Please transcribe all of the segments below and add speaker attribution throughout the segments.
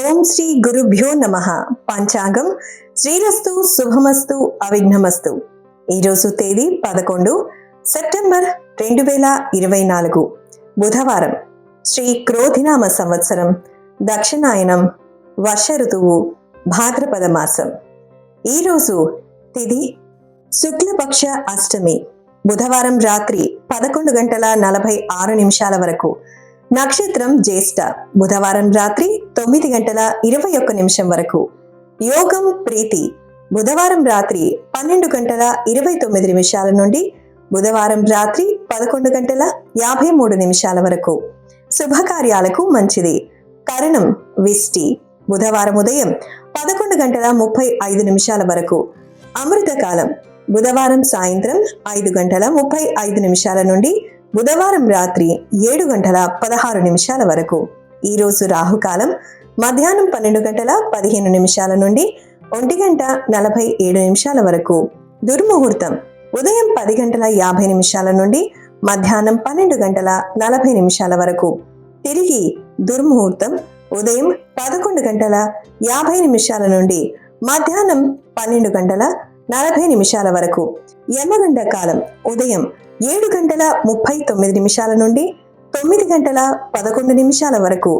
Speaker 1: ఓం శ్రీ గురుభ్యో నమః. పంచాంగం శ్రీరస్తు శుభమస్తు అవిఘ్నమస్తు. ఈరోజు తేదీ 11 సెప్టెంబర్ 2024 బుధవారం. శ్రీ క్రోధినామ సంవత్సరం, దక్షిణాయనం, వర్ష ఋతువు, భాద్రపద మాసం. ఈరోజు తిథి శుక్లపక్ష అష్టమి, బుధవారం రాత్రి 11:46 వరకు. నక్షత్రం జ్యేష్ఠ, బుధవారం రాత్రి 9:21 వరకు. యోగం ప్రీతి, బుధవారం రాత్రి 12:29 నుండి బుధవారం రాత్రి 11:53 వరకు. శుభకార్యాలకు మంచిది. కరణం విష్టి, బుధవారం ఉదయం 11:35 వరకు. అమృతకాలం బుధవారం సాయంత్రం 5:35 నుండి బుధవారం రాత్రి 7:16 వరకు. ఈరోజు రాహుకాలం మధ్యాహ్నం 12:15 నుండి 1:47 వరకు. దుర్ముహూర్తం ఉదయం 10:50 నుండి మధ్యాహ్నం 12:40 వరకు. తిరిగి దుర్ముహూర్తం ఉదయం 11:50 నుండి మధ్యాహ్నం 12:40 వరకు. యమగండ కాలం ఉదయం 7:39 నుండి 9:11 వరకు.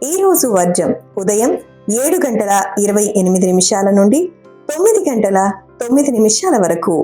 Speaker 1: ఈరోజు వర్జం ఉదయం 7:28 నుండి 9:09 వరకు.